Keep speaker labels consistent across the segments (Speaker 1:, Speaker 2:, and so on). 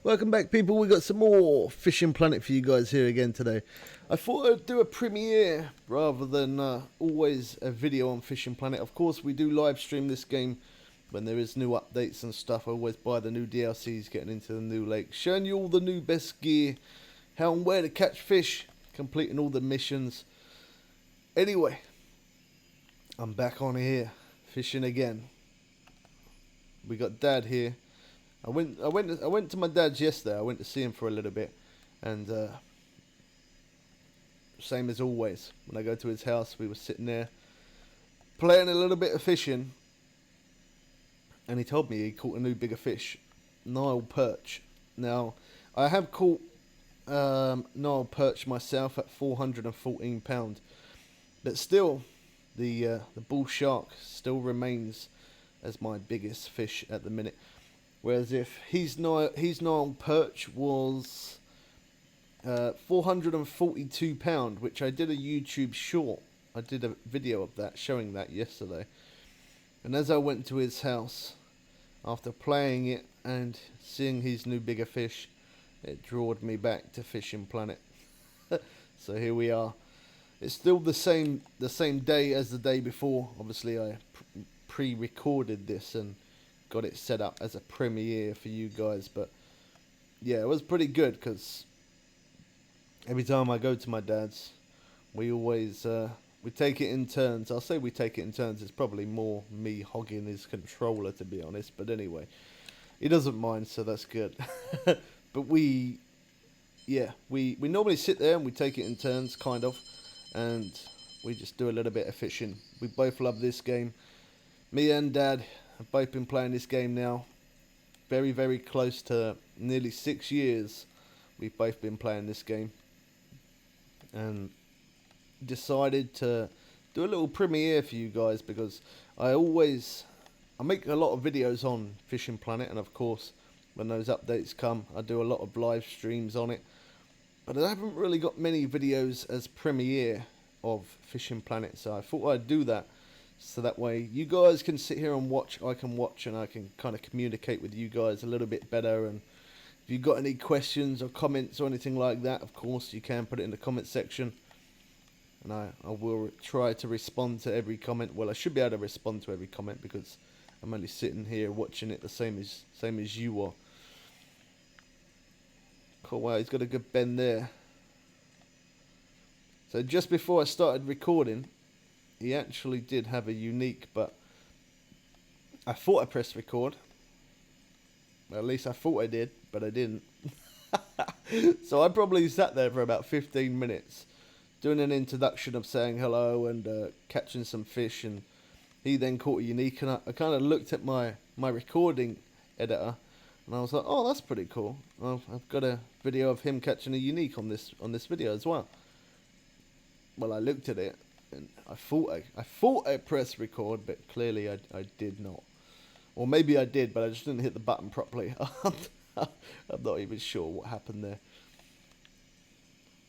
Speaker 1: Welcome back, people. We got some more Fishing Planet for you guys here again today. I thought I'd do a premiere rather than always a video on Fishing Planet. Of course, we do live stream this game when there is new updates and stuff. I always buy the new DLCs, getting into the new lake, showing you all the new best gear, how and where to catch fish, completing all the missions. Anyway, I'm back on here fishing again. We got Dad here. I went to my dad's yesterday. I went to see him for a little bit, and same as always, when I go to his house, we were sitting there playing a little bit of fishing, and he told me he caught a new bigger fish, Nile perch. Now, I have caught Nile perch myself at 414 pound, but still, the bull shark still remains as my biggest fish at the minute. Whereas if his Nile perch was 442 pound, which I did a YouTube short. I did a video of that, showing that yesterday. And as I went to his house, after playing it and seeing his new bigger fish, it drawed me back to Fishing Planet. So here we are. It's still the same day as the day before. Obviously, I pre-recorded this and got it set up as a premiere for you guys, but yeah, it was pretty good because every time I go to my dad's, we always we take it in turns. I'll say we take it in turns. It's probably more me hogging his controller, to be honest, but anyway, he doesn't mind, so that's good. But we normally sit there and we take it in turns, kind of, and we just do a little bit of fishing. We both love this game. Me and Dad have both been playing this game now very, very close to nearly 6 years. We've both been playing this game, and decided to do a little premiere for you guys because I make a lot of videos on Fishing Planet, and of course when those updates come I do a lot of live streams on it, but I haven't really got many videos as premiere of Fishing Planet, so I thought I'd do that. So that way you guys can sit here and watch, I can watch, and I can kind of communicate with you guys a little bit better. And if you've got any questions or comments or anything like that, of course you can put it in the comment section. And I will try to respond to every comment. Well, I should be able to respond to every comment because I'm only sitting here watching it the same as you are. Cool, wow, he's got a good bend there. So just before I started recording, he actually did have a unique, but I thought I pressed record. Well, at least I thought I did, but I didn't. So I probably sat there for about 15 minutes doing an introduction of saying hello and catching some fish, and he then caught a unique, and I kind of looked at my recording editor and I was like, oh, that's pretty cool. I've got a video of him catching a unique on this video as well. Well, I looked at it and I thought I pressed record, but clearly I did not. Or maybe I did, but I just didn't hit the button properly. I'm not even sure what happened there.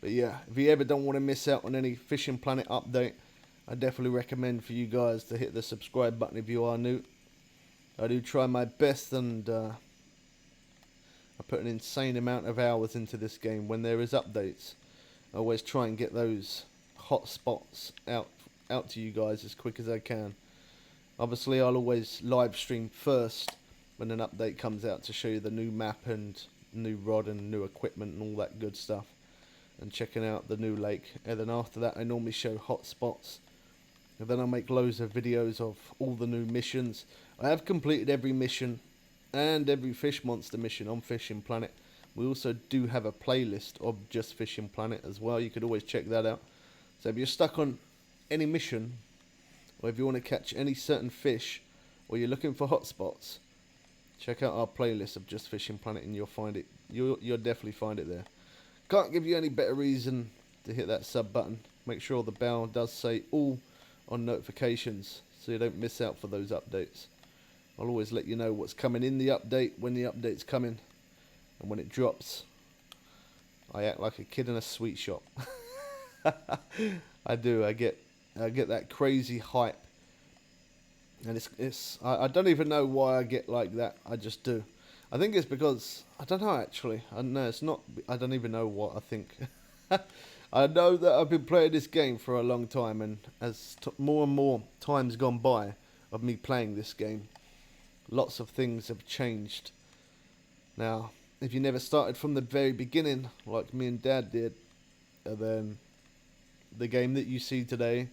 Speaker 1: But yeah, if you ever don't want to miss out on any Fishing Planet update, I definitely recommend for you guys to hit the subscribe button if you are new. I do try my best, and I put an insane amount of hours into this game. When there is updates, I always try and get those hot spots out to you guys as quick as I can. Obviously, I'll always live stream first when an update comes out to show you the new map and new rod and new equipment and all that good stuff, and checking out the new lake. And then after that I normally show hot spots, and then I'll make loads of videos of all the new missions. I have completed every mission and every fish monster mission on Fishing Planet. We also do have a playlist of just Fishing Planet as well. You could always check that out. So if you're stuck on any mission, or if you want to catch any certain fish, or you're looking for hotspots, check out our playlist of just Fishing Planet and you'll find it. You'll definitely find it there. Can't give you any better reason to hit that sub button. Make sure the bell does say all on notifications so you don't miss out for those updates. I'll always let you know what's coming in the update, when the update's coming, and when it drops. I act like a kid in a sweet shop. I do. I get that crazy hype, and I don't even know why I get like that. I just do. I think it's because I don't know actually. I know it's not. I don't even know what I think. I know that I've been playing this game for a long time, and as more and more times gone by of me playing this game, lots of things have changed. Now, if you never started from the very beginning, like me and Dad did, then the game that you see today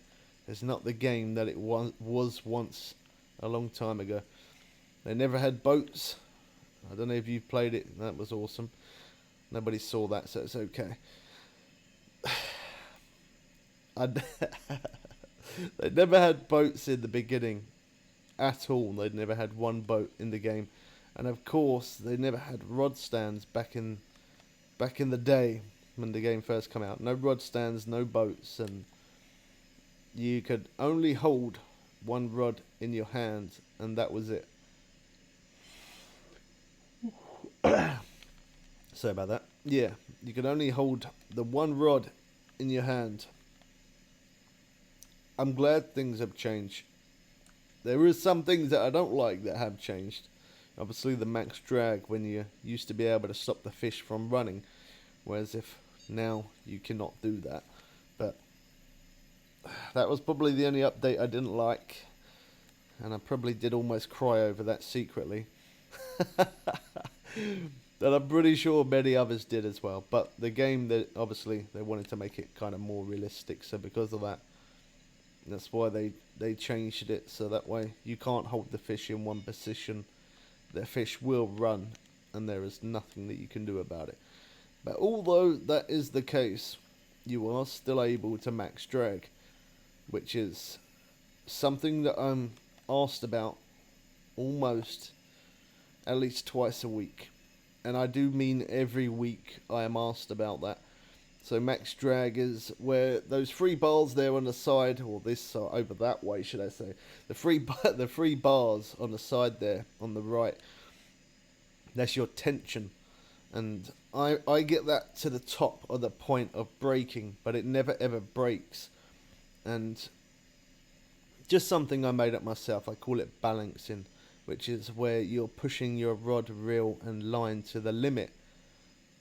Speaker 1: is not the game that it was once a long time ago. They never had boats. I don't know if you played it. That was awesome. Nobody saw that, so it's okay. They never had boats in the beginning at all. They'd never had one boat in the game, and of course, they never had rod stands back in the day when the game first came out. No rod stands, no boats, and you could only hold one rod in your hand, and that was it. Sorry about that. Yeah, you could only hold the one rod in your hand. I'm glad things have changed. There is some things that I don't like that have changed. Obviously, the max drag when you used to be able to stop the fish from running, whereas if now you cannot do that. But that was probably the only update I didn't like, and I probably did almost cry over that secretly. That I'm pretty sure many others did as well. But the game, that obviously they wanted to make it kind of more realistic, so because of that, that's why they changed it, so that way you can't hold the fish in one position. The fish will run, and there is nothing that you can do about it. But although that is the case, you are still able to max drag, which is something that I'm asked about almost at least twice a week. And I do mean every week I am asked about that. So max drag is where those three bars there on the side, or this side, over that way should I say, the three bars on the side there on the right, that's your tension. And I get that to the top of the point of breaking, but it never ever breaks. And just something I made up myself, I call it balancing, which is where you're pushing your rod, reel and line to the limit,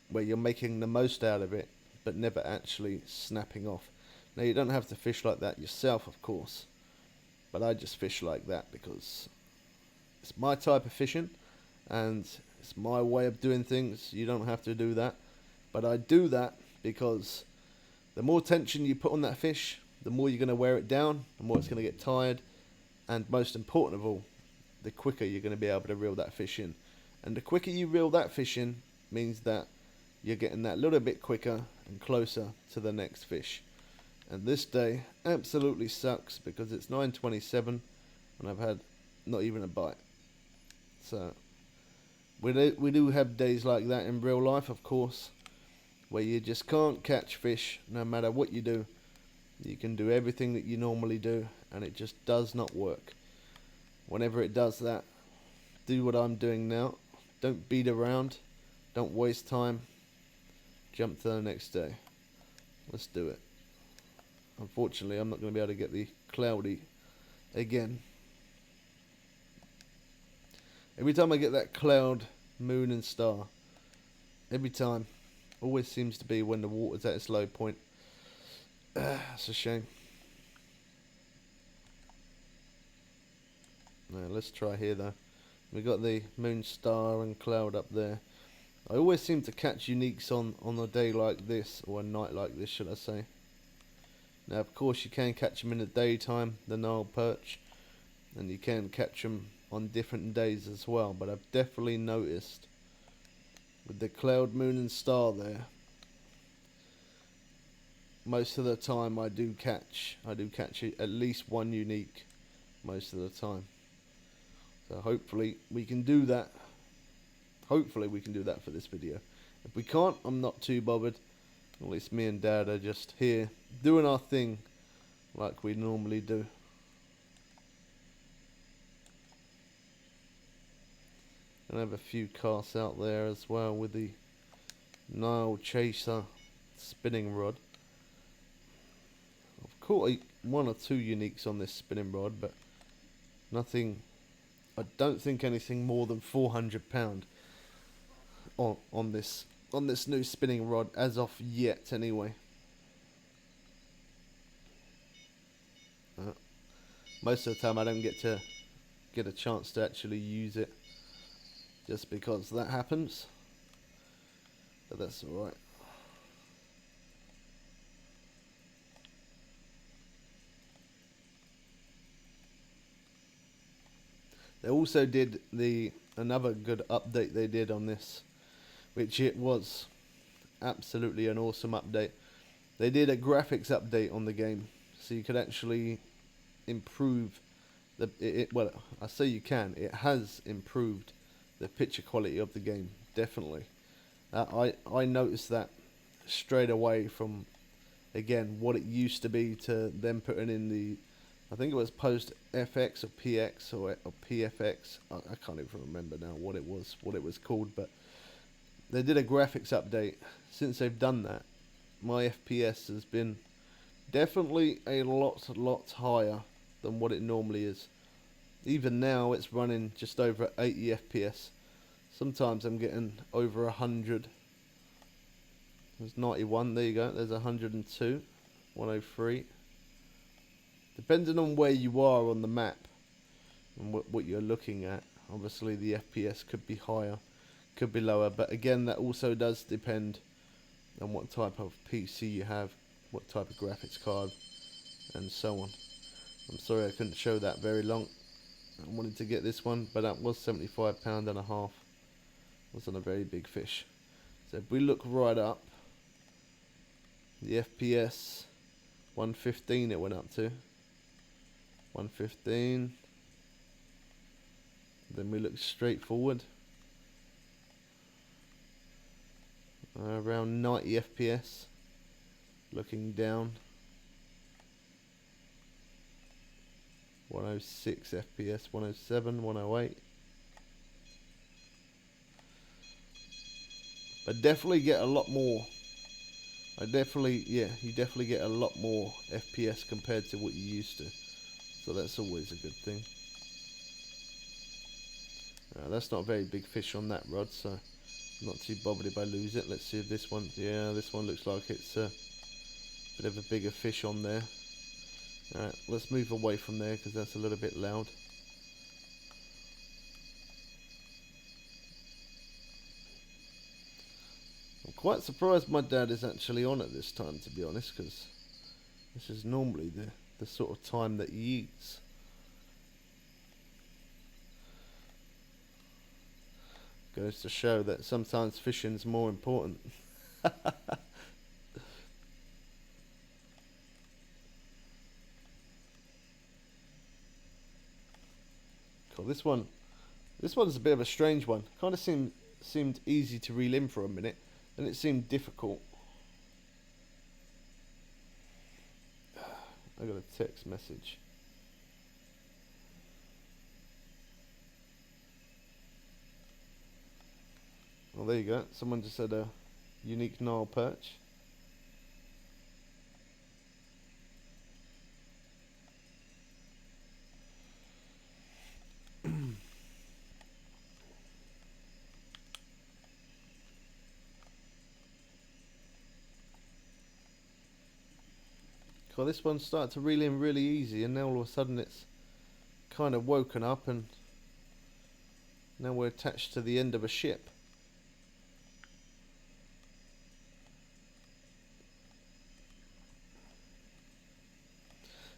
Speaker 1: where you're making the most out of it, but never actually snapping off. Now, you don't have to fish like that yourself, of course, but I just fish like that because it's my type of fishing, and it's my way of doing things. You don't have to do that, but I do that because the more tension you put on that fish, the more you're going to wear it down, the more it's going to get tired, and most important of all, the quicker you're going to be able to reel that fish in. And the quicker you reel that fish in means that you're getting that little bit quicker and closer to the next fish. And this day absolutely sucks because it's 9:27 and I've had not even a bite. So we do have days like that in real life, of course, where you just can't catch fish no matter what you do. You can do everything that you normally do and it just does not work. Whenever it does that, do what I'm doing now. Don't beat around. Don't waste time. Jump to the next day. Let's do it. Unfortunately, I'm not going to be able to get the cloudy again. Every time I get that cloud, moon and star, every time, always seems to be when the water's at its low point. It's a shame. Now, let's try here though. We got the moon, star and cloud up there. I always seem to catch uniques on a day like this, or a night like this should I say. Now of course you can catch them in the daytime, the Nile perch, and you can catch them on different days as well, but I've definitely noticed with the cloud, moon and star there, most of the time I do catch at least one unique most of the time. So hopefully we can do that. Hopefully we can do that for this video. If we can't, I'm not too bothered. At least me and Dad are just here doing our thing like we normally do. And I have a few casts out there as well with the Nile Chaser spinning rod. I've caught one or two uniques on this spinning rod, but nothing, I don't think anything more than £400. on this new spinning rod as of yet, anyway. Most of the time, I don't get a chance to actually use it, just because that happens. But that's all right. They also did another good update they did on this, which it was absolutely an awesome update. They did a graphics update on the game, so you could actually improve well, I say you can. It has improved the picture quality of the game, definitely. I noticed that straight away from, again, what it used to be to them putting in the, I think it was post FX or PX or PFX. I can't even remember now what it was called, but they did a graphics update. Since they've done that, my FPS has been definitely a lot higher than what it normally is. Even now, it's running just over 80 FPS. Sometimes I'm getting over 100. There's 91. There you go. There's 102, 103. Depending on where you are on the map and what you're looking at, obviously the FPS could be higher, could be lower. But again, that also does depend on what type of PC you have, what type of graphics card, and so on. I'm sorry I couldn't show that very long. I wanted to get this one, but that was £75.50. Wasn't a very big fish. So if we look right up, the FPS 115 it went up to. 115. Then we look straight forward. Around 90 FPS. Looking down. 106 FPS, 107, 108. But definitely get a lot more. You definitely get a lot more FPS compared to what you used to. So that's always a good thing. That's not a very big fish on that rod, so I'm not too bothered if I lose it. Let's see if this one, this one looks like it's a bit of a bigger fish on there. Alright, let's move away from there because that's a little bit loud. I'm quite surprised my dad is actually on at this time, to be honest, because this is normally the sort of time that he eats. Goes to show that sometimes fishing's more important. Cool. This one's a bit of a strange one. Kind of seemed easy to reel in for a minute, and it seemed difficult. I got a text message. Well, there you go. Someone just said a unique Nile perch. Cool, this one started to reel in really easy, and now all of a sudden it's kind of woken up, and now we're attached to the end of a ship.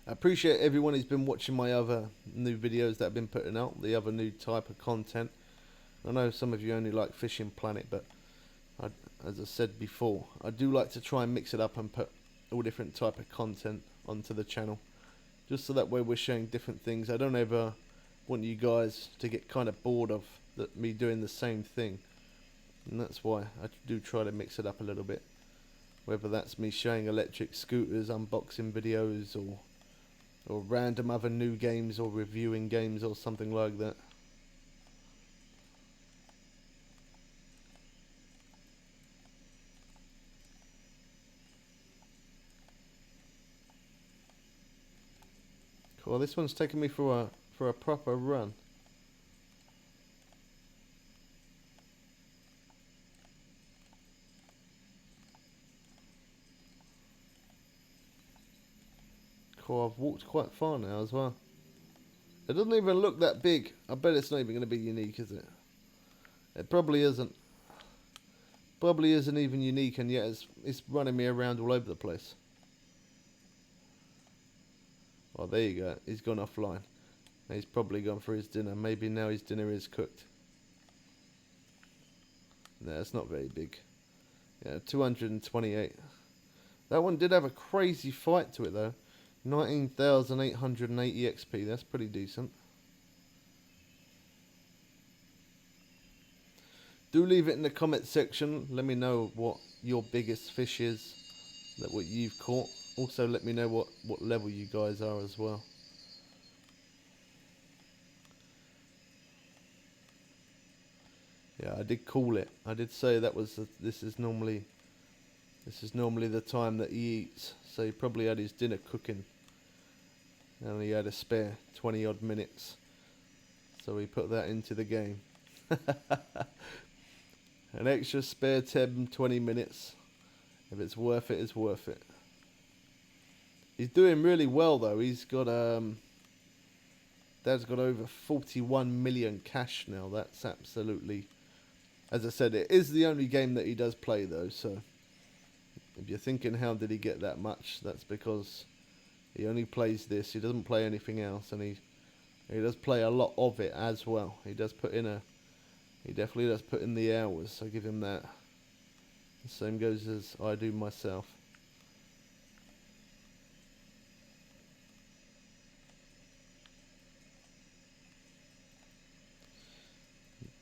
Speaker 1: I appreciate everyone who's been watching my other new videos that I've been putting out, the other new type of content. I know some of you only like Fishing Planet, but as I said before, I do like to try and mix it up and put all different type of content onto the channel, just so that way we're sharing different things. I don't ever want you guys to get kind of bored of me doing the same thing, and that's why I do try to mix it up a little bit, whether that's me showing electric scooters, unboxing videos, or random other new games, or reviewing games, or something like that. Cool, this one's taking me for a proper run. Oh, I've walked quite far now as well. It doesn't even look that big. I bet it's not even going to be unique, is it? It probably isn't. Probably isn't even unique, and yet it's running me around all over the place. Oh, there you go. He's gone offline. He's probably gone for his dinner. Maybe now his dinner is cooked. No, it's not very big. Yeah, 228. That one did have a crazy fight to it, though. 19,880 XP. That's pretty decent. Do leave it in the comment section. Let me know what your biggest fish is, that what you've caught. Also, let me know what level you guys are as well. Yeah, I did call it. I did say that was this is normally the time that he eats. So he probably had his dinner cooking, and he had a spare 20 odd minutes. So he put that into the game. An extra spare 10, 20 minutes. If it's worth it, it's worth it. He's doing really well though. He's got Dad's got over 41 million cash now. That's absolutely, as I said, it is the only game that he does play though. So if you're thinking how did he get that much, that's because he only plays this. He doesn't play anything else, and he does play a lot of it as well. He definitely does put in the hours. So give him that. The same goes as I do myself.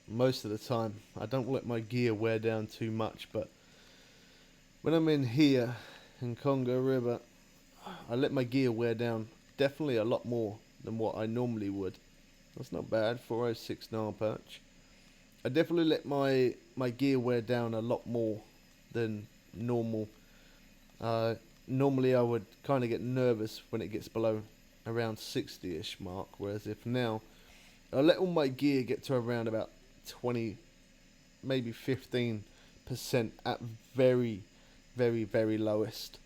Speaker 1: Most of the time I don't let my gear wear down too much, but when I'm in here in Congo River, I let my gear wear down definitely a lot more than what I normally would. That's not bad. 406 Nile perch. I definitely let my gear wear down a lot more than normal. Normally I would kind of get nervous when it gets below around 60ish mark, whereas if now I let all my gear get to around about 20, maybe 15% at very, very, very lowest.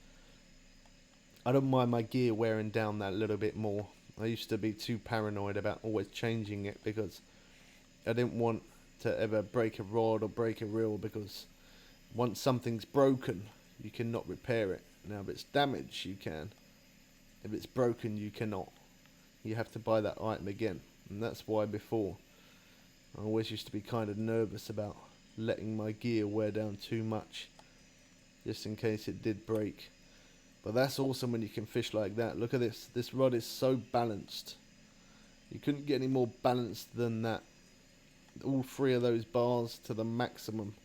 Speaker 1: I don't mind my gear wearing down that little bit more. I used to be too paranoid about always changing it because I didn't want to ever break a rod or break a reel, because once something's broken you cannot repair it. Now if it's damaged you can, if it's broken you cannot. You have to buy that item again, and that's why before I always used to be kind of nervous about letting my gear wear down too much, just in case it did break. But that's awesome when you can fish like that. Look at this. This rod is so balanced. You couldn't get any more balanced than that. All three of those bars to the maximum,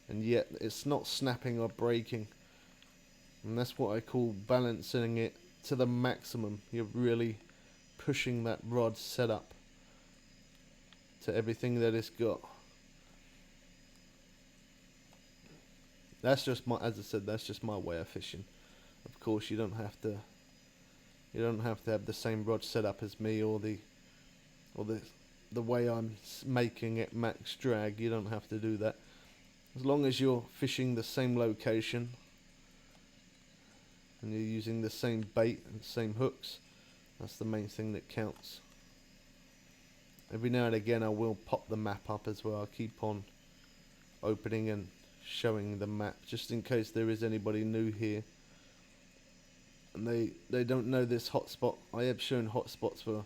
Speaker 1: and yet it's not snapping or breaking. And that's what I call balancing it to the maximum. You're really pushing that rod setup to everything that it's got. That's just my, as I said, that's just my way of fishing. Of course, you don't have to have the same rod setup as me, or the way I'm making it max drag. You don't have to do that. As long as you're fishing the same location and you're using the same bait and same hooks, that's the main thing that counts. Every now and again I will pop the map up as well. I keep on opening and showing the map just in case there is anybody new here and they don't know this hotspot. I have shown hotspots for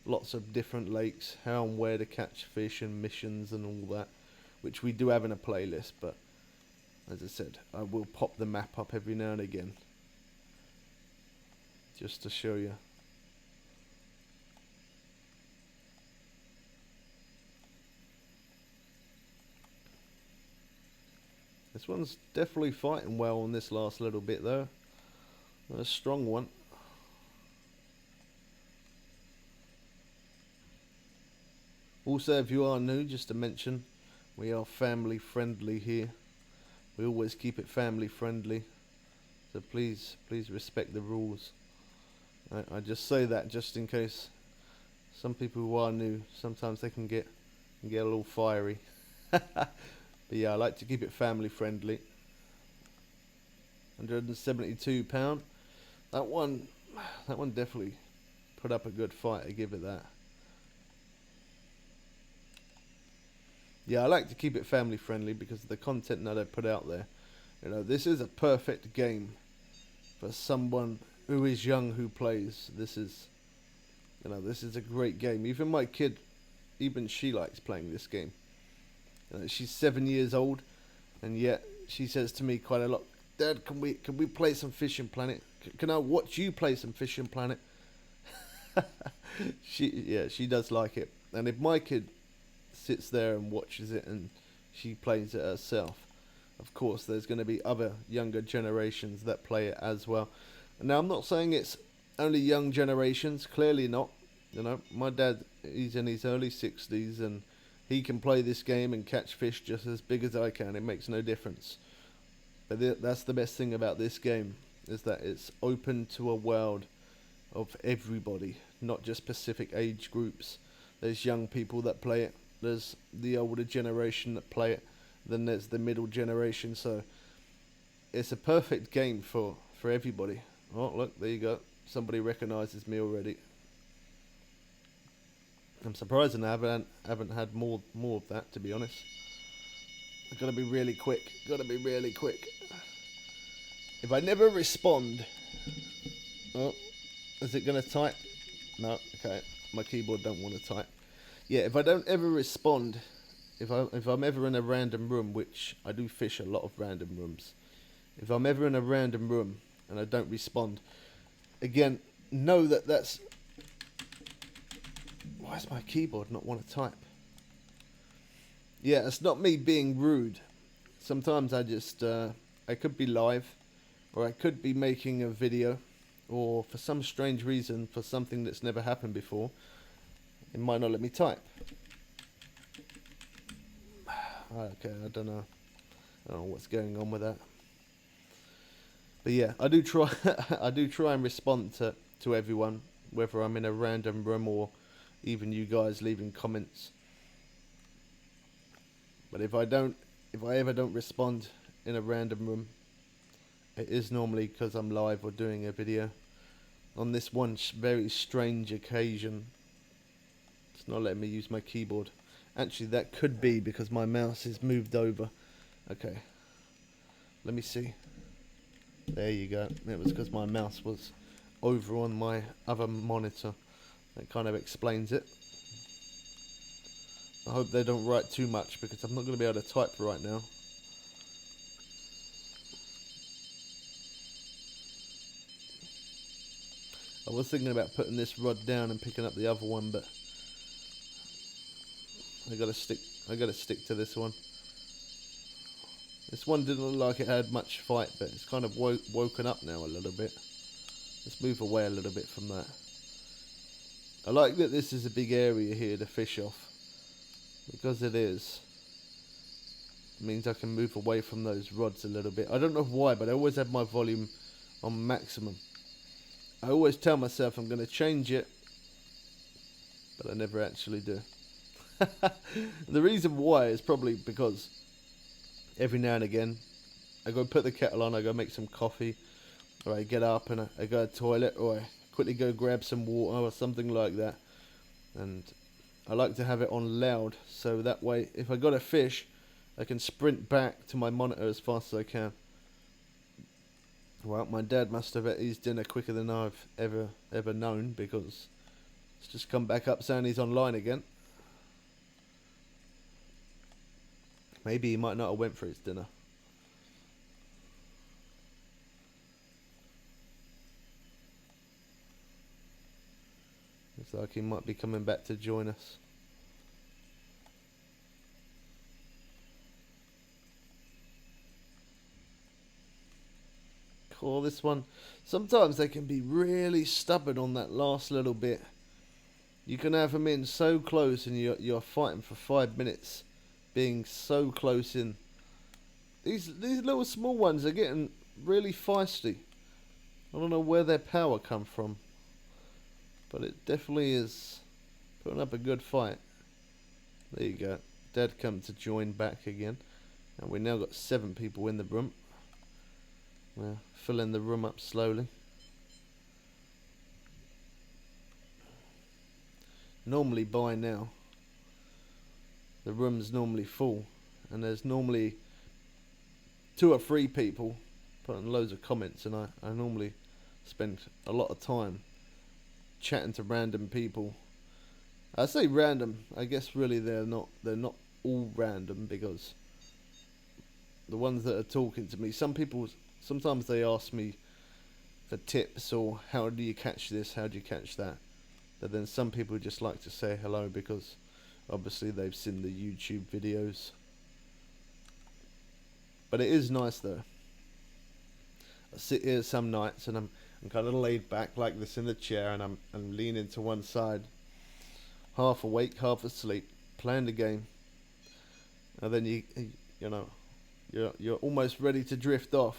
Speaker 1: lots of different lakes, how and where to catch fish and missions and all that, which we do have in a playlist, but as I said, I will pop the map up every now and again just to show you. This one's definitely fighting well on this last little bit though. A strong one. Also, if you are new, just to mention, we are family friendly here. We always keep it family friendly, so please respect the rules. I just say that just in case some people who are new, sometimes they can get a little fiery. But yeah, I like to keep it family friendly. £172. That one That one definitely put up a good fight, I give it that. Yeah, I like to keep it family friendly because of the content that I put out there. You know, this is a perfect game for someone who is young who plays. This is, you know, this is a great game. Even my kid, even she likes playing this game. She's 7 years old, and yet she says to me quite a lot, "Dad, can we play some Fishing Planet? Can I watch you play some Fishing Planet?" She does like it. And if my kid sits there and watches it and she plays it herself, of course there's going to be other younger generations that play it as well. Now, I'm not saying it's only young generations, clearly not. You know, my dad, he's in his early 60s and he can play this game and catch fish just as big as I can. It makes no difference. But that's the best thing about this game, is that it's open to a world of everybody, not just specific age groups. There's young people that play it, there's the older generation that play it, then there's the middle generation. So it's a perfect game for everybody. Oh, look, there you go. Somebody recognises me already. I'm surprised I haven't had more of that, to be honest. I've got to be really quick. If I never respond... Oh, is it going to type? No, okay. My keyboard don't want to type. Yeah, if I don't ever respond, if I'm ever in a random room, which I do fish a lot of random rooms. If I'm ever in a random room and I don't respond, again, know that that's... Why does my keyboard not want to type? Yeah, it's not me being rude. Sometimes I just, I could be live, or I could be making a video, or for some strange reason, for something that's never happened before, it might not let me type. Okay, I don't know what's going on with that. But yeah, I do try, I do try and respond to everyone, whether I'm in a random room or even you guys leaving comments. But if I ever don't respond in a random room, it is normally because I'm live or doing a video. On this one very strange occasion, it's not letting me use my keyboard. Actually, that could be because my mouse is moved over. Okay, let me see. There you go. It was because my mouse was over on my other monitor. That kind of explains it. I hope they don't write too much because I'm not going to be able to type right now. I was thinking about putting this rod down and picking up the other one, but I gotta stick to this one. This one didn't look like it had much fight, but it's kind of woken up now a little bit. Let's move away a little bit from that. I like that this is a big area here to fish off. Because it is. It means I can move away from those rods a little bit. I don't know why, but I always have my volume on maximum. I always tell myself I'm going to change it, but I never actually do. The reason why is probably because every now and again I go put the kettle on, I go make some coffee, or I get up and I go to the toilet, or I quickly go grab some water or something like that. And I like to have it on loud, so that way if I got a fish, I can sprint back to my monitor as fast as I can. Well, my dad must have ate his dinner quicker than I've ever known, because it's just come back up saying he's online again. Maybe he might not have went for his dinner. Looks like he might be coming back to join us. Cool, this one. Sometimes they can be really stubborn on that last little bit. You can have them in so close and you're fighting for 5 minutes, being so close in. These little small ones are getting really feisty. I don't know where their power come from, but it definitely is putting up a good fight. There you go. Dad come to join back again, and we now got 7 people in the room. We're filling the room up slowly. normally by now the room's normally full, and there's normally 2 or 3 people putting loads of comments, and I normally spend a lot of time chatting to random people. I say random, I guess really they're not all random, because the ones that are talking to me, sometimes they ask me for tips, or how do you catch this, how do you catch that. But then some people just like to say hello because obviously they've seen the YouTube videos. But it is nice though. I sit here some nights and I'm kind of laid back like this in the chair, and I'm leaning to one side, half awake, half asleep, playing the game. And then you know, you're almost ready to drift off.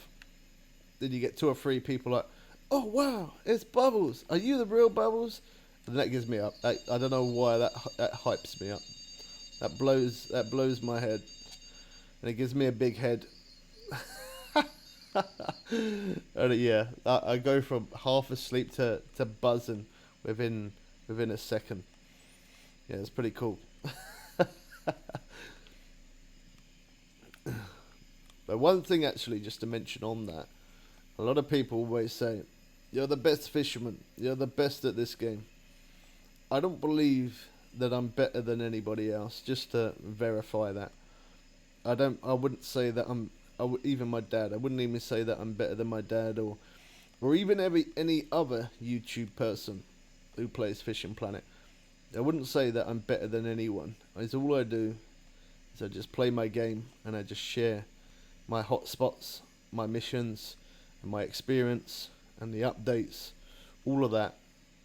Speaker 1: Then you get 2 or 3 people like, "Oh wow, it's Bubbles. Are you the real Bubbles?" And that gives me up. I don't know why that hypes me up. That blows my head, and it gives me a big head. And yeah, I go from half asleep to buzzing within a second. Yeah, it's pretty cool. But one thing actually, just to mention on that, a lot of people always say, "You're the best fisherman. You're the best at this game." I don't believe that I'm better than anybody else. Just to verify that, I wouldn't say that even my dad. I wouldn't even say that I'm better than my dad, or even any other YouTube person who plays Fishing Planet. I wouldn't say that I'm better than anyone. It's all I do is I just play my game, and I just share my hotspots, my missions, and my experience, and the updates. All of that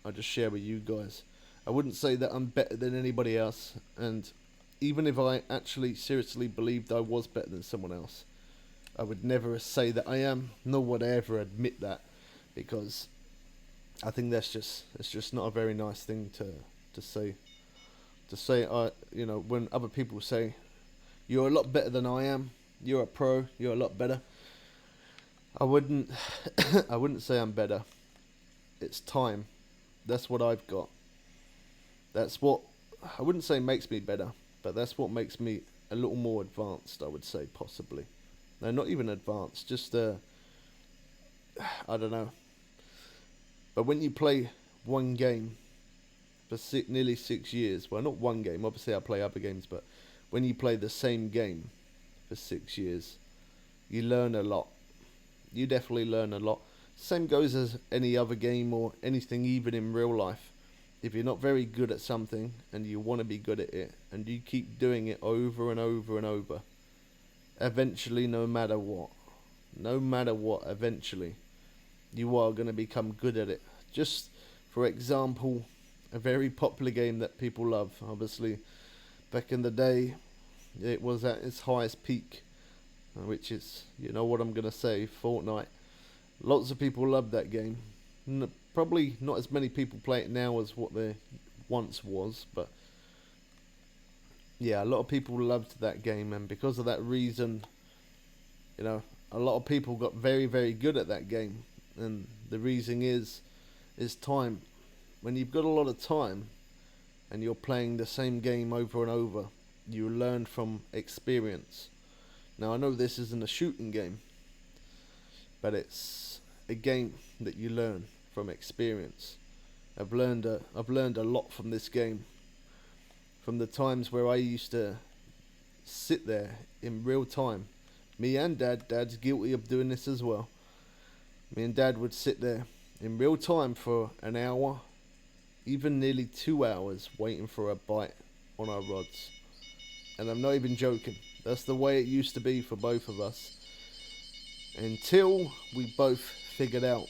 Speaker 1: I just share with you guys. I wouldn't say that I'm better than anybody else, and even if I actually seriously believed I was better than someone else, I would never say that I am, nor would I ever admit that, because I think it's just not a very nice thing to say. To say, when other people say, "You're a lot better than I am. You're a pro. You're a lot better." I wouldn't I wouldn't say I'm better. It's time. That's what I've got. That's what I wouldn't say makes me better, but that's what makes me a little more advanced, I would say, possibly. No, not even advanced, just I don't know. But when you play one game for nearly 6 years, well, not one game, obviously I play other games, but when you play the same game for 6 years, you learn a lot. You definitely learn a lot. Same goes as any other game or anything, even in real life. If you're not very good at something and you want to be good at it, and you keep doing it over and over and over, eventually, no matter what, eventually, you are going to become good at it. Just for example, a very popular game that people love, obviously, back in the day, it was at its highest peak, which is, you know what I'm going to say, Fortnite. Lots of people love that game. Probably not as many people play it now as what there once was, but yeah, a lot of people loved that game, and because of that reason, a lot of people got very, very good at that game. And the reason is time. When you've got a lot of time and you're playing the same game over and over, you learn from experience. Now, I know this isn't a shooting game, but it's a game that you learn from experience. I've learned a lot from this game. From the times where I used to sit there in real time. Me and Dad's guilty of doing this as well. Me and Dad would sit there in real time for an hour, even nearly 2 hours, waiting for a bite on our rods. And I'm not even joking. That's the way it used to be for both of us. Until we both figured out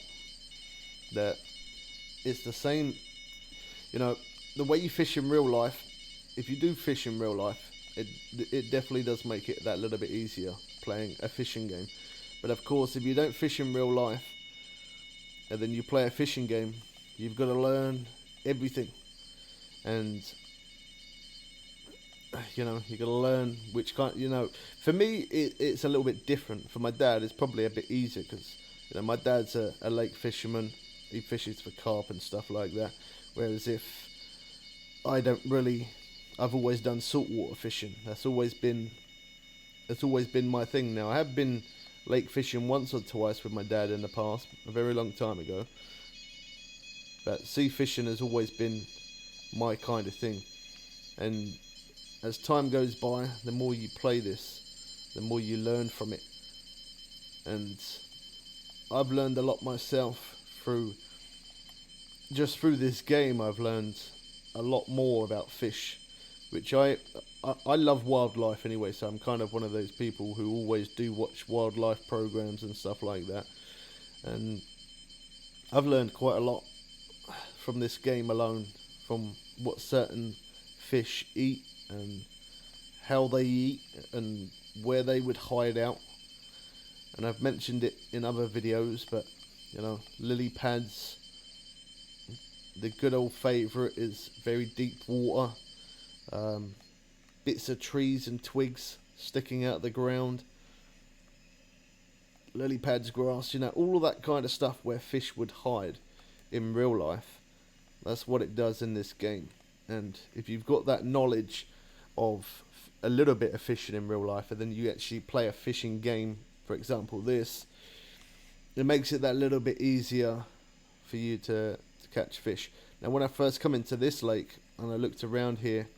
Speaker 1: that it's the same, the way you fish in real life. If you do fish in real life, it definitely does make it that little bit easier playing a fishing game. But of course, if you don't fish in real life, and then you play a fishing game, you've got to learn everything. And you got to learn which kind. For me, it's a little bit different. For my dad, it's probably a bit easier because my dad's a lake fisherman. He fishes for carp and stuff like that. Whereas if I don't really. I've always done saltwater fishing. That's always been my thing. Now I have been lake fishing once or twice with my dad in the past, a very long time ago. But sea fishing has always been my kind of thing. And as time goes by, the more you play this, the more you learn from it. And I've learned a lot myself through this game. I've learned a lot more about fish, which I love wildlife anyway, so I'm kind of one of those people who always do watch wildlife programs and stuff like that. And I've learned quite a lot from this game alone, from what certain fish eat and how they eat and where they would hide out. And I've mentioned it in other videos, but lily pads, the good old favourite is very deep water. Bits of trees and twigs sticking out of the ground, lily pads, grass, all of that kind of stuff where fish would hide in real life. That's what it does in this game. And if you've got that knowledge of a little bit of fishing in real life, and then you actually play a fishing game, for example this, it makes it that little bit easier for you to catch fish. Now when I first come into this lake and I looked around here,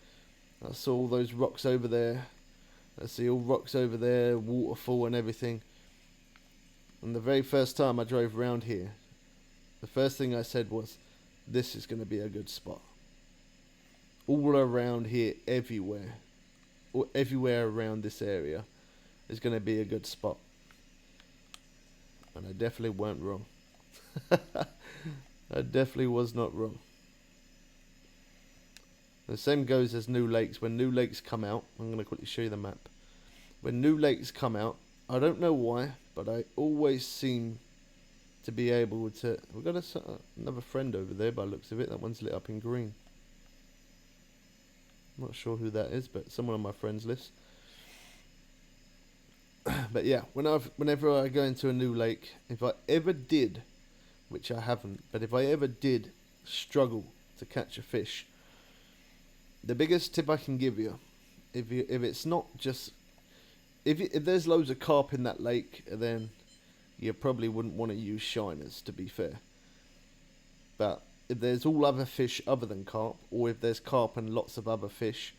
Speaker 1: I saw all those rocks over there. I see all rocks over there, waterfall and everything. And the very first time I drove around here, the first thing I said was, this is going to be a good spot. All around here, everywhere around this area is going to be a good spot. And I definitely weren't wrong. I definitely was not wrong. The same goes as new lakes. When new lakes come out, I'm going to quickly show you the map. When new lakes come out, I don't know why, but I always seem to be able to... We've got another friend over there by the looks of it. That one's lit up in green. I'm not sure who that is, but someone on my friends list. But yeah, whenever I go into a new lake, if I ever did, which I haven't, but if I ever did struggle to catch a fish, the biggest tip I can give you, if it's not just... If there's loads of carp in that lake, then you probably wouldn't want to use shiners, to be fair. But if there's all other fish other than carp, or if there's carp and lots of other fish,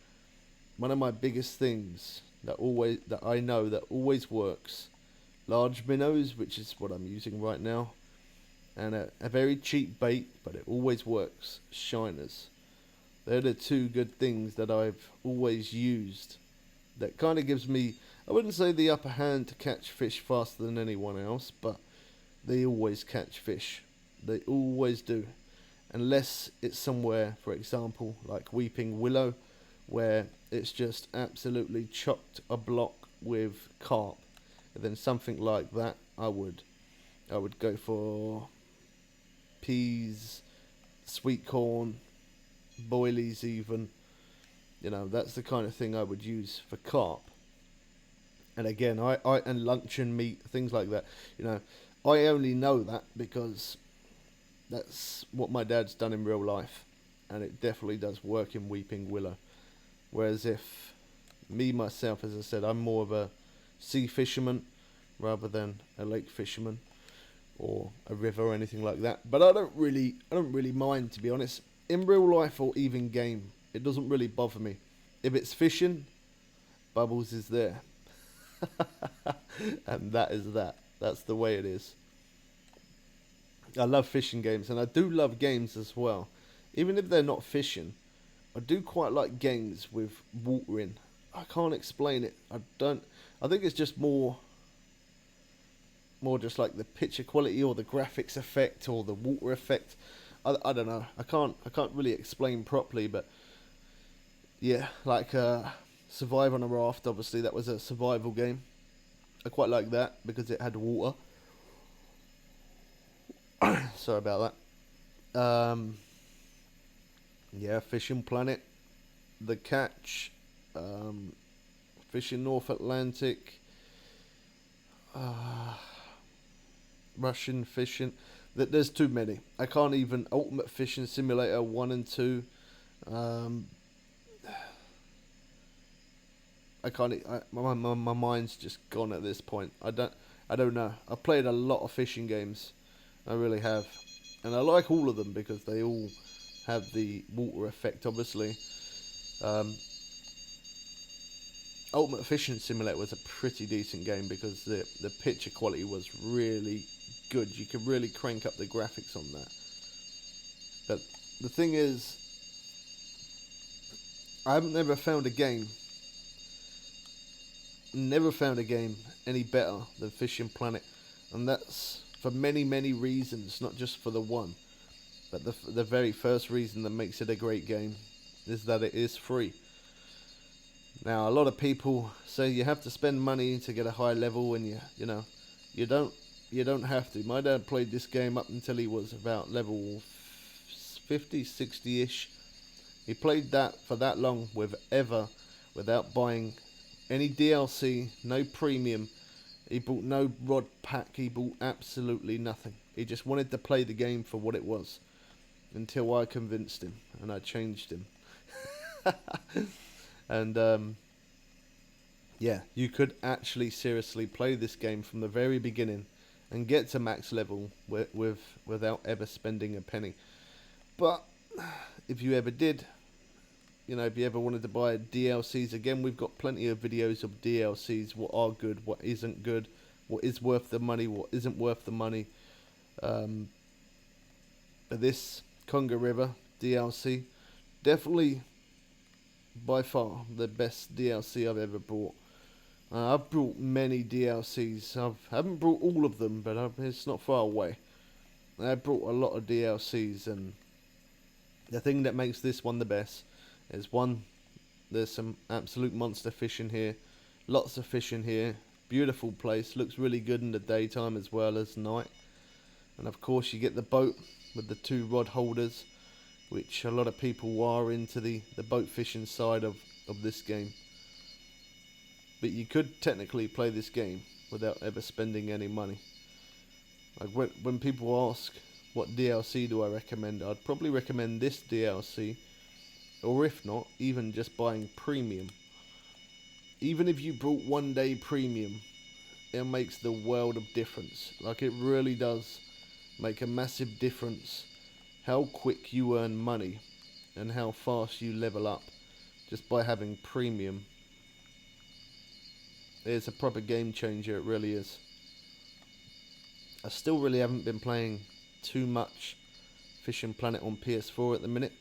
Speaker 1: one of my biggest things that I know that always works, large minnows, which is what I'm using right now, and a very cheap bait, but it always works, shiners. They're the two good things that I've always used. That kind of gives me, I wouldn't say the upper hand to catch fish faster than anyone else, but they always catch fish. They always do. Unless it's somewhere, for example, like Weeping Willow, where it's just absolutely chocked a block with carp. And then something like that, I would go for peas, sweet corn, boilies even. That's the kind of thing I would use for carp. And again, I and luncheon meat, things like that. I only know that because that's what my dad's done in real life, and it definitely does work in Weeping Willow. Whereas if me myself, as I said, I'm more of a sea fisherman rather than a lake fisherman or a river or anything like that. But I don't really mind, to be honest. In real life or even game, it doesn't really bother me. If it's fishing, Bubbles is there. And that is that. That's the way it is. I love fishing games, and I do love games as well. Even if they're not fishing, I do quite like games with water in. I can't explain it. I think it's just more just like the picture quality or the graphics effect or the water effect. I don't know. I can't really explain properly, but yeah, like Survive on a Raft, obviously that was a survival game. I quite like that because it had water. Sorry about that. Yeah, Fishing Planet, The Catch, Fishing North Atlantic, Russian Fishing. There's too many. I can't even. Ultimate Fishing Simulator 1 and 2. Um, I can't. My mind's just gone at this point. I don't know. I've played a lot of fishing games. I really have, and I like all of them because they all have the water effect. Obviously, um, Ultimate Fishing Simulator was a pretty decent game because the picture quality was really good. You could really crank up the graphics on that. But the thing is, I haven't never found a game any better than Fishing Planet, and that's for many many reasons, not just for the one. But the very first reason that makes it a great game is that it is free. Now, a lot of people say you have to spend money to get a high level, and you don't you don't have to. My dad played this game up until he was about level 50, 60-ish. He played that for that long without buying any DLC, no premium. He bought no rod pack. He bought absolutely nothing. He just wanted to play the game for what it was until I convinced him and I changed him. And yeah, you could actually seriously play this game from the very beginning and get to max level without ever spending a penny. But if you ever did, if you ever wanted to buy DLCs, again, we've got plenty of videos of DLCs, what are good, what isn't good, what is worth the money, what isn't worth the money. But this Conga River DLC, definitely by far the best DLC I've ever bought. I've brought many DLCs. I haven't brought all of them, but it's not far away. I brought a lot of DLCs, and the thing that makes this one the best is, one, there's some absolute monster fish in here. Lots of fish in here. Beautiful place. Looks really good in the daytime as well as night. And of course you get the boat with the 2 rod holders, which a lot of people are into the boat fishing side of this game. But you could technically play this game without ever spending any money. Like when people ask what DLC do I recommend, I'd probably recommend this DLC, or if not, even just buying premium. Even if you bought 1 day premium, it makes the world of difference. Like, it really does make a massive difference how quick you earn money and how fast you level up just by having premium. It's a proper game changer, it really is. I still really haven't been playing too much Fishing Planet on PS4 at the minute,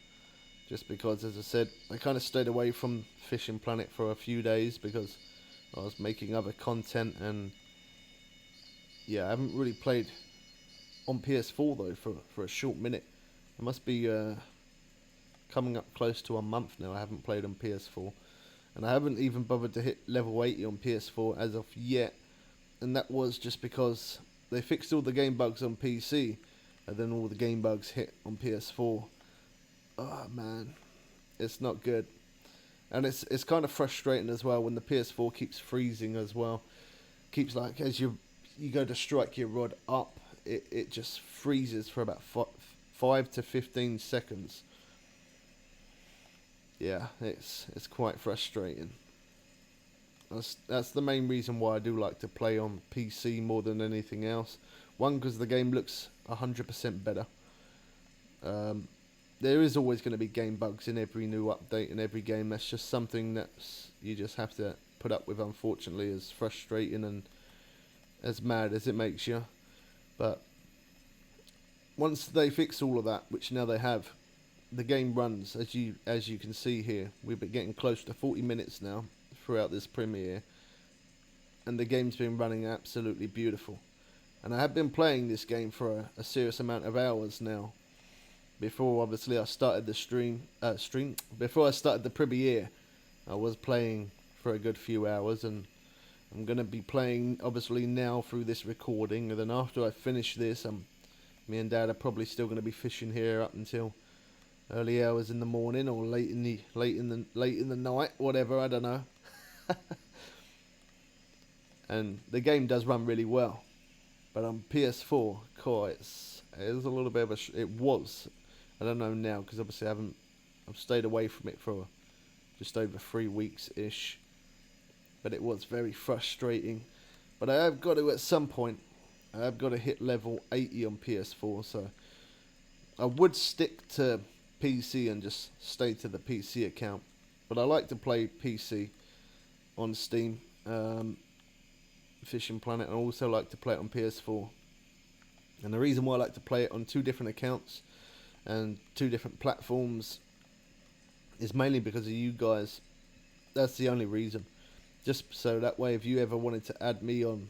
Speaker 1: just because, as I said, I kind of stayed away from Fishing Planet for a few days because I was making other content, and yeah, I haven't really played on PS4 though for a short minute. It must be coming up close to a month now I haven't played on PS4, and I haven't even bothered to hit level 80 on PS4 as of yet, and that was just because they fixed all the game bugs on PC, and then all the game bugs hit on PS4. Oh man, it's not good. And it's kind of frustrating as well when the PS4 keeps freezing as well. Keeps, like, as you go to strike your rod up, it just freezes for about 5 to 15 seconds. Yeah, it's quite frustrating. That's the main reason why I do like to play on PC more than anything else. One, because the game looks 100% better. There is always going to be game bugs in every new update in every game. That's just something that you just have to put up with, unfortunately, as frustrating and as mad as it makes you. But once they fix all of that, which now they have, the game runs, as you can see here. We've been getting close to 40 minutes now throughout this premiere, and the game's been running absolutely beautiful. And I have been playing this game for a serious amount of hours now. Before, obviously, I started the before I started the premiere, I was playing for a good few hours, and I'm going to be playing, obviously, now through this recording, and then after I finish this, me and Dad are probably still going to be fishing here up until early hours in the morning, or late in the night, whatever, I don't know. And the game does run really well, but on PS4, it's a little bit of it was. I don't know now, because obviously I haven't I've stayed away from it for just over 3 weeks ish, but it was very frustrating. But I have got to, at some point, I have got to hit level 80 on PS4, so I would stick to PC and just stay to the PC account. But I like to play PC on Steam, Fishing Planet, and I also like to play it on PS4. And the reason why I like to play it on 2 different accounts and 2 different platforms is mainly because of you guys. That's the only reason. Just so that way, if you ever wanted to add me on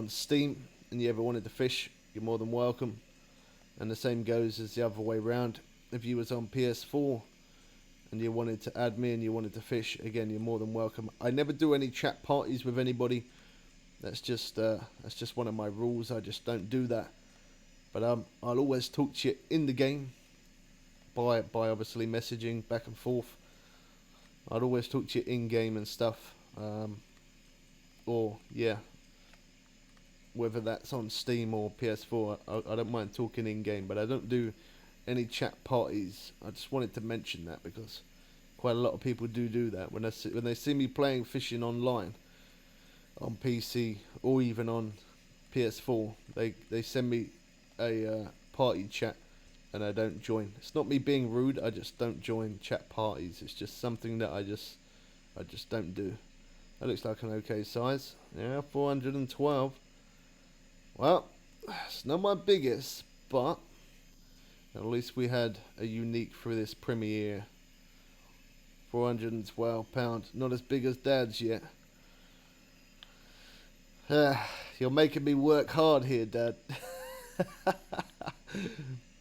Speaker 1: Steam and you ever wanted to fish, you're more than welcome. And the same goes as the other way round. If you was on PS4 and you wanted to add me and you wanted to fish, again, you're more than welcome. I never do any chat parties with anybody. That's just one of my rules. I just don't do that. But I'll always talk to you in the game by obviously messaging back and forth. I'd always talk to you in game and stuff. Or yeah, whether that's on Steam or PS4, I don't mind talking in game, but I don't do any chat parties. I just wanted to mention that because quite a lot of people do that when they see me playing fishing online on PC or even on PS4. They send me a party chat and I don't join. It's not me being rude. I just don't join chat parties. It's just something that I just don't do. That looks like an okay size. Yeah, 412. Well, it's not my biggest, but at least we had a unique through this premiere. £412. Not as big as Dad's yet. You're making me work hard here, Dad.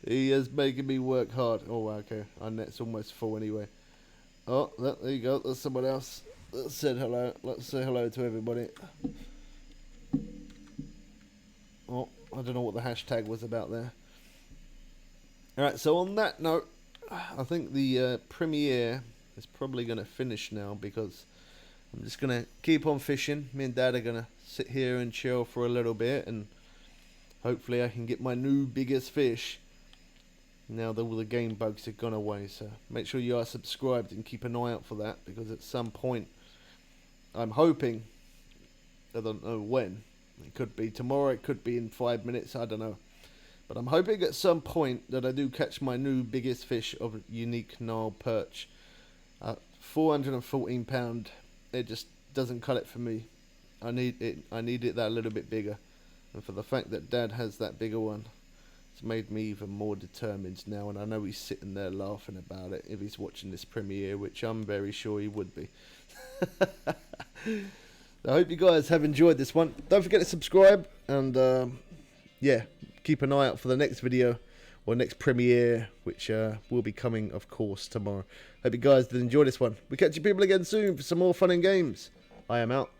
Speaker 1: He is making me work hard. Oh, okay. Our net's almost full anyway. Oh, there you go. There's someone else that said hello. Let's say hello to everybody. Oh, I don't know what the hashtag was about there. Alright, so on that note, I think the premiere is probably going to finish now because I'm just going to keep on fishing. Me and Dad are going to sit here and chill for a little bit, and hopefully I can get my new biggest fish now that all the game bugs have gone away. So make sure you are subscribed and keep an eye out for that, because at some point, I'm hoping, I don't know when, it could be tomorrow, it could be in 5 minutes, I don't know. But I'm hoping at some point that I do catch my new biggest fish of unique Nile perch. 414 pound, it just doesn't cut it for me. I need it that little bit bigger. And for the fact that Dad has that bigger one, it's made me even more determined now. And I know he's sitting there laughing about it if he's watching this premiere, which I'm very sure he would be. I hope you guys have enjoyed this one. Don't forget to subscribe, and yeah, keep an eye out for the next video or next premiere, which will be coming, of course, tomorrow. Hope you guys did enjoy this one. We catch you people again soon for some more fun and games. I am out.